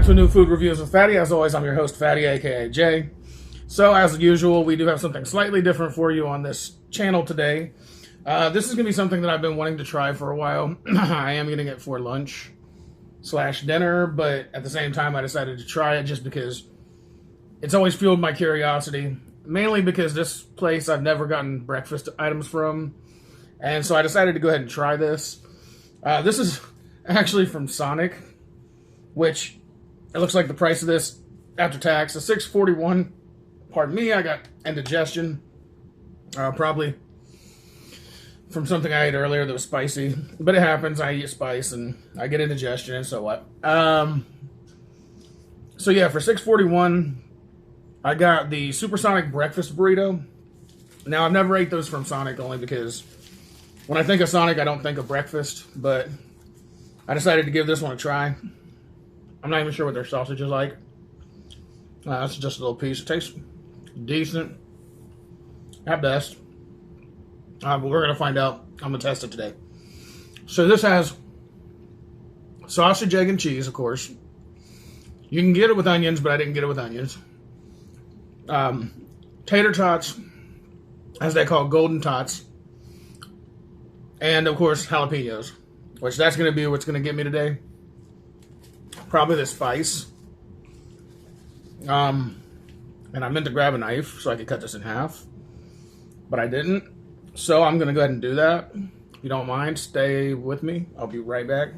to a new food reviews with Fatty. As always, I'm your host, Fatty, aka Jay. So, as usual, we do have something slightly different for you on this channel today. This is going to be something that I've been wanting to try for a while. I am getting it for lunch / dinner, but at the same time, I decided to try it just because it's always fueled my curiosity. Mainly because this place I've never gotten breakfast items from, and so I decided to go ahead and try this. This is actually from Sonic, which it looks like the price of this after tax is $6.41. Pardon me, I got indigestion. Probably from something I ate earlier that was spicy. But it happens, I eat spice and I get indigestion, and so what? So yeah, for $6.41, I got the Supersonic Breakfast Burrito. Now, I've never ate those from Sonic only because when I think of Sonic, I don't think of breakfast. But I decided to give this one a try. I'm not even sure what their sausage is like. That's just a little piece. It tastes decent at best. But we're going to find out. I'm going to test it today. So this has sausage, egg, and cheese, of course. You can get it with onions, but I didn't get it with onions. Tater tots, as they call golden tots. And, of course, jalapenos. Which that's going to be what's going to get me today. Probably the spice. And I meant to grab a knife so I could cut this in half. But I didn't. So I'm going to go ahead and do that. If you don't mind, stay with me. I'll be right back.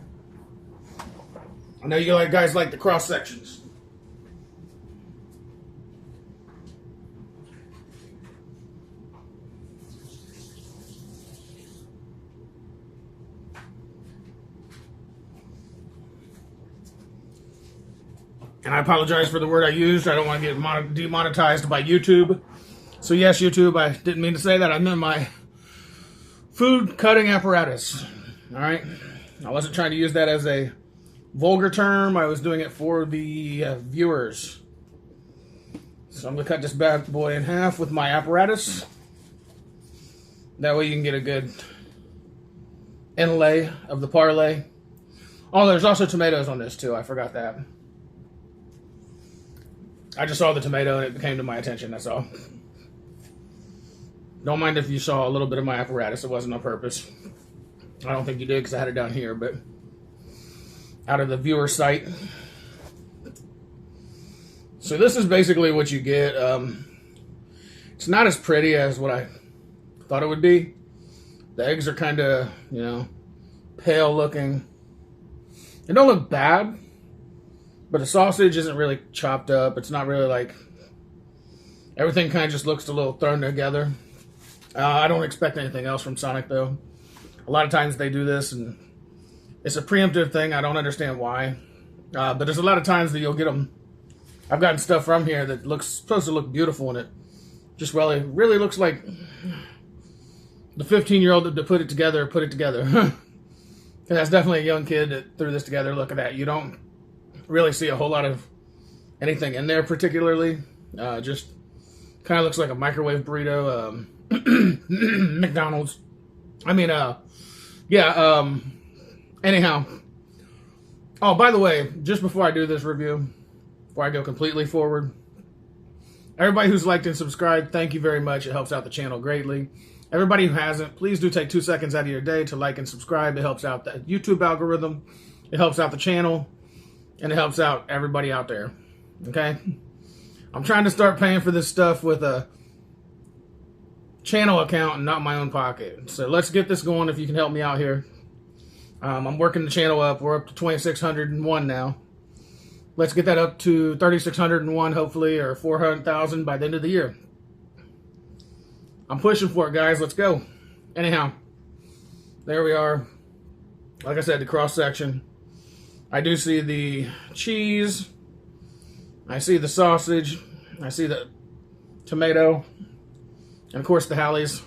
I know you guys like the cross sections. And I apologize for the word I used. I don't want to get demonetized by YouTube. So yes, YouTube, I didn't mean to say that. I meant my food cutting apparatus. All right? I wasn't trying to use that as a vulgar term. I was doing it for the viewers. So I'm going to cut this bad boy in half with my apparatus. That way you can get a good inlay of the parlay. Oh, there's also tomatoes on this too. I forgot that. I just saw the tomato and it came to my attention, that's all. Don't mind if you saw a little bit of my apparatus. It wasn't on purpose. I don't think you did because I had it down here, but out of the viewer sight. So this is basically what you get. It's not as pretty as what I thought it would be. The eggs are kind of, pale looking. They don't look bad. But the sausage isn't really chopped up. It's not really like... Everything kind of just looks a little thrown together. I don't expect anything else from Sonic, though. A lot of times they do this, and it's a preemptive thing. I don't understand why. But there's a lot of times that you'll get them... I've gotten stuff from here that looks supposed to look beautiful, and it just really looks like the 15-year-old that put it together. And that's definitely a young kid that threw this together. Look at that. You don't really see a whole lot of anything in there particularly. Just kind of looks like a microwave burrito. McDonald's. Anyhow. Oh, by the way, just before I do this review, before I go completely forward, everybody who's liked and subscribed, thank you very much. It helps out the channel greatly. Everybody who hasn't, please do take 2 seconds out of your day to like and subscribe. It helps out the YouTube algorithm. It helps out the channel. And it helps out everybody out there. Okay? I'm trying to start paying for this stuff with a channel account and not my own pocket. So let's get this going if you can help me out here. I'm working the channel up. We're up to 2,601 now. Let's get that up to 3,601 hopefully, or 400,000 by the end of the year. I'm pushing for it, guys. Let's go. Anyhow, there we are. Like I said, the cross section. I do see the cheese, I see the sausage, I see the tomato, and of course the Halleys.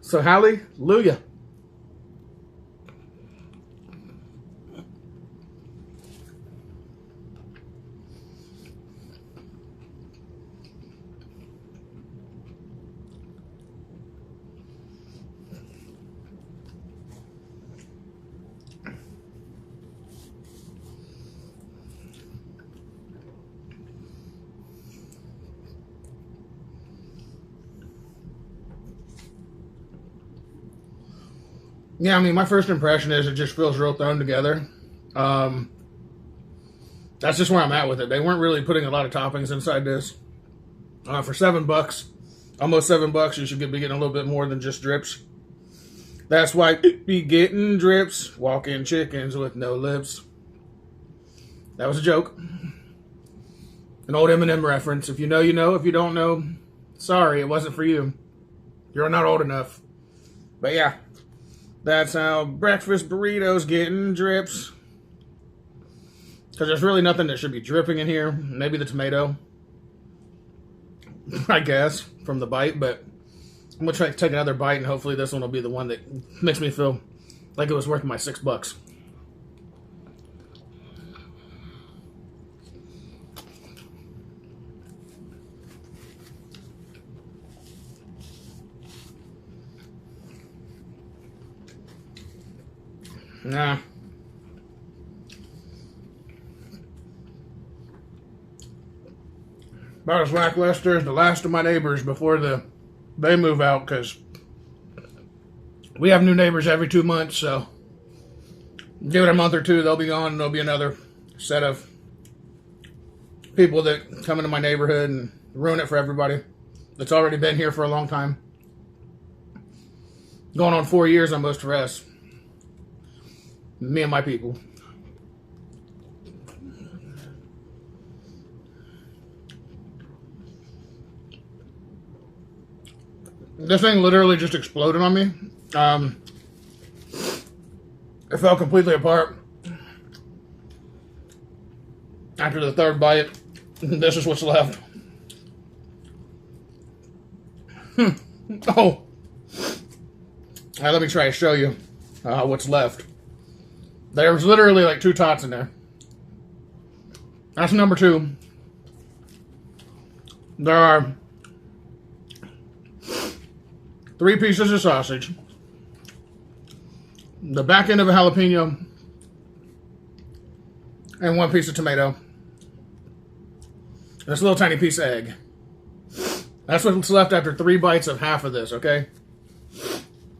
So hallelujah. Yeah, I mean, my first impression is it just feels real thrown together. That's just where I'm at with it. They weren't really putting a lot of toppings inside this. For $7, almost $7, you should be getting a little bit more than just drips. That's why be getting drips, walk-in chickens with no lips. That was a joke. An old Eminem reference. If you know, you know. If you don't know, sorry, it wasn't for you. You're not old enough. But yeah, that's how breakfast burritos getting drips. Because there's really nothing that should be dripping in here. Maybe the tomato, I guess, from the bite. But I'm going to try to take another bite, and hopefully this one will be the one that makes me feel like it was worth my $6. Nah. About as lackluster as the last of my neighbors before they move out, because we have new neighbors every 2 months, so give it a month or two, they'll be gone, and there'll be another set of people that come into my neighborhood and ruin it for everybody that's already been here for a long time. Going on 4 years almost for us. Me and my people. This thing literally just exploded on me. It fell completely apart after the third bite. This is what's left. Oh. Alright, let me try to show you what's left. There's literally like 2 tots in there. That's number 2. There are 3 pieces of sausage, the back end of a jalapeno, and 1 piece of tomato. This little tiny piece of egg. That's what's left after 3 bites of half of this, okay?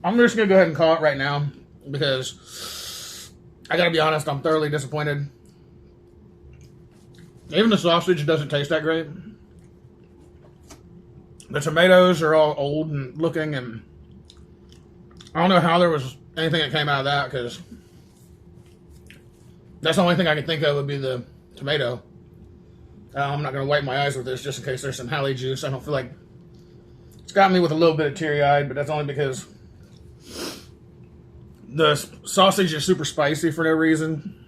I'm just going to go ahead and call it right now because I got to be honest, I'm thoroughly disappointed. Even the sausage doesn't taste that great. The tomatoes are all old and looking, and I don't know how there was anything that came out of that, because that's the only thing I can think of would be the tomato. I'm not going to wipe my eyes with this just in case there's some Halley juice. I don't feel like it's got me with a little bit of teary-eyed, but that's only because the sausage is super spicy for no reason.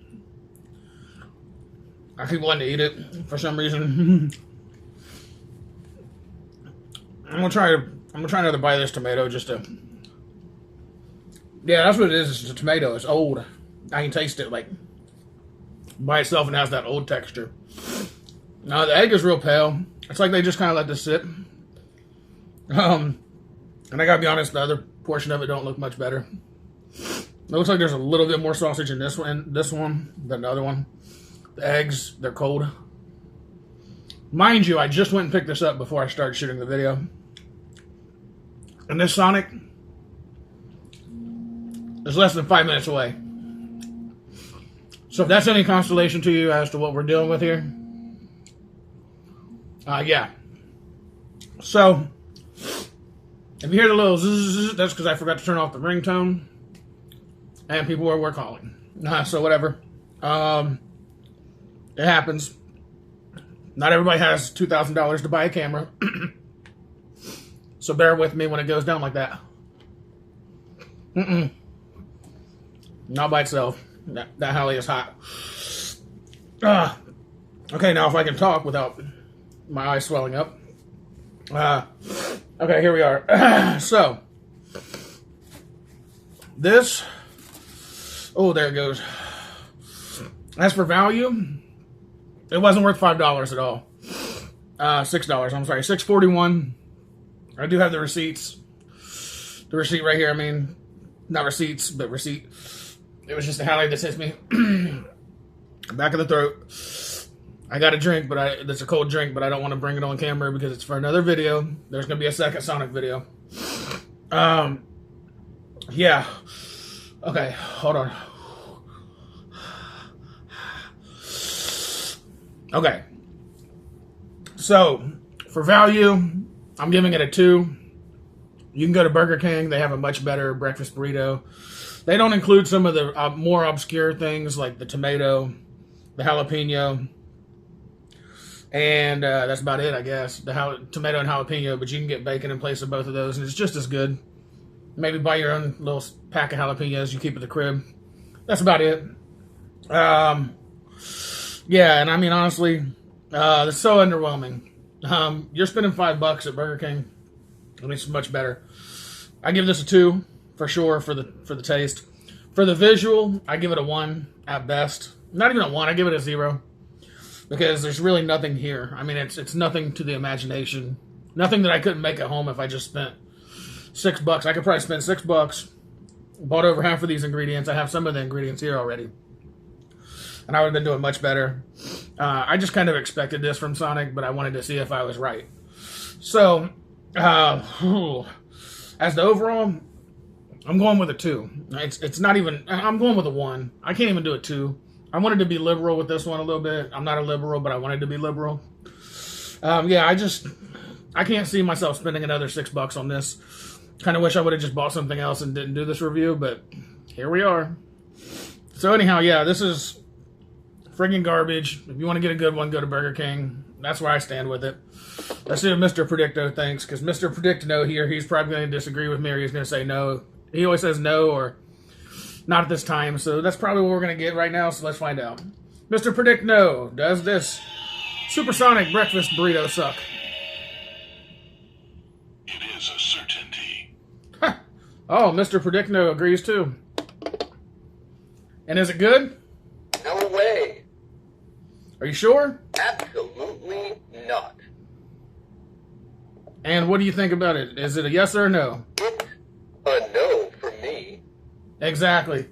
I keep wanting to eat it for some reason. I'm gonna try another bite of this tomato just to. Yeah, that's what it is. It's a tomato. It's old. I can taste it like by itself and has that old texture. Now the egg is real pale. It's like they just kind of let this sit. And I gotta be honest, the other portion of it don't look much better. It looks like there's a little bit more sausage in this one than the other one. The eggs, they're cold. Mind you, I just went and picked this up before I started shooting the video. And this Sonic is less than 5 minutes away. So if that's any consolation to you as to what we're dealing with here. Yeah. So, if you hear the little zzz, that's because I forgot to turn off the ringtone. And people were calling. So whatever. It happens. Not everybody has $2,000 to buy a camera. So bear with me when it goes down like that. Not by itself. That Halley is hot. Okay, now if I can talk without my eyes swelling up. Okay, here we are. So, this... Oh, there it goes. As for value, it wasn't worth $5 at all. $6, I'm sorry, $6.41. I do have the receipts. The receipt right here, I mean, not receipts, but receipt. It was just a Halley that hits me. Back of the throat. I got a drink, but it's a cold drink, but I don't want to bring it on camera because it's for another video. There's going to be a second Sonic video. Yeah. Okay, hold on. Okay. So, for value, I'm giving it a 2. You can go to Burger King. They have a much better breakfast burrito. They don't include some of the more obscure things like the tomato, the jalapeno, and that's about it, I guess. The tomato and jalapeno, but you can get bacon in place of both of those, and it's just as good. Maybe buy your own little pack of jalapenos you keep at the crib. That's about it. Yeah, and I mean, honestly, it's so underwhelming. You're spending $5 at Burger King. I mean, it's much better. I give this a 2 for sure for the taste. For the visual, I give it a 1 at best. Not even a 1. I give it a 0 because there's really nothing here. I mean, it's nothing to the imagination. Nothing that I couldn't make at home if I just spent $6. I could probably spend $6. Bought over half of these ingredients. I have some of the ingredients here already, and I would have been doing much better. I just kind of expected this from Sonic, but I wanted to see if I was right. So, as the overall, I'm going with a 2. It's not even, I'm going with a 1. I can't even do a 2. I wanted to be liberal with this one a little bit. I'm not a liberal, but I wanted to be liberal. Yeah, I can't see myself spending another $6 on this. Kind of wish I would have just bought something else and didn't do this review, but here we are. So anyhow, yeah, this is friggin' garbage. If you want to get a good one, go to Burger King. That's where I stand with it. Let's see what Mr. Predicto thinks, because Mr. Predicto here, he's probably going to disagree with me, or he's going to say no. He always says no, or not at this time, so that's probably what we're going to get right now, so let's find out. Mr. Predicto, does this Supersonic breakfast burrito suck? It is a certainty. Huh. Oh, Mr. Predicto agrees too. And is it good? No way. Are you sure? Absolutely not. And what do you think about it? Is it a yes or a no? It's a no for me. Exactly.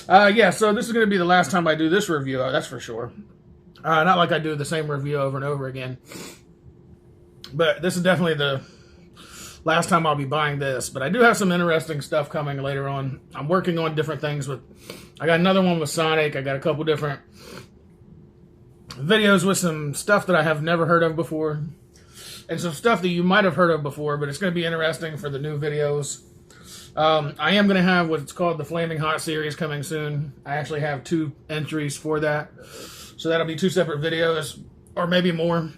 Yeah, so this is going to be the last time I do this review, that's for sure. Not like I do the same review over and over again. But this is definitely the last time I'll be buying this. But I do have some interesting stuff coming later on. I'm working on different things with... I got another one with Sonic. I got a couple different videos with some stuff that I have never heard of before. And some stuff that you might have heard of before, but it's going to be interesting for the new videos. I am going to have what's called the Flaming Hot series coming soon. I actually have 2 entries for that. So that'll be 2 separate videos, or maybe more.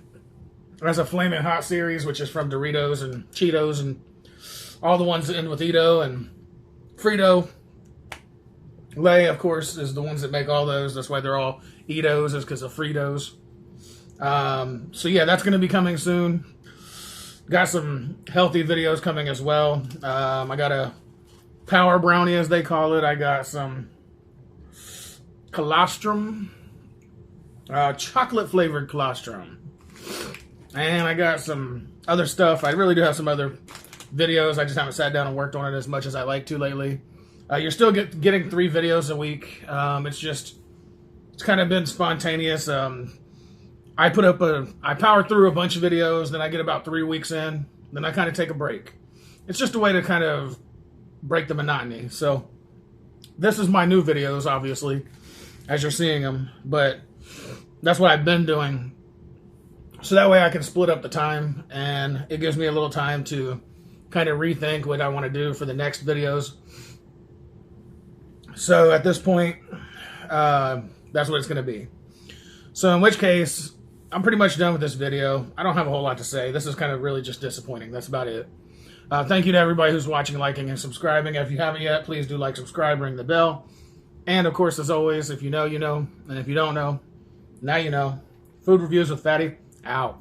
There's a Flaming Hot series, which is from Doritos and Cheetos and all the ones that end with Ito and Frito. Lay, of course, is the ones that make all those. That's why they're all Itos, is because of Fritos. So yeah, that's going to be coming soon. Got some healthy videos coming as well. I got a power brownie, as they call it. I got some colostrum, chocolate flavored colostrum. And I got some other stuff. I really do have some other videos. I just haven't sat down and worked on it as much as I like to lately. You're still getting 3 videos a week. It's kind of been spontaneous. I power through a bunch of videos, then I get about 3 weeks in, then I kind of take a break. It's just a way to kind of break the monotony. So this is my new videos, obviously, as you're seeing them, but that's what I've been doing. So that way I can split up the time, and it gives me a little time to kind of rethink what I want to do for the next videos. So at this point, that's what it's going to be. So in which case, I'm pretty much done with this video. I don't have a whole lot to say. This is kind of really just disappointing. That's about it. Thank you to everybody who's watching, liking, and subscribing. If you haven't yet, please do like, subscribe, ring the bell. And of course, as always, if you know, you know. And if you don't know, now you know. Food Reviews with Fatty, out.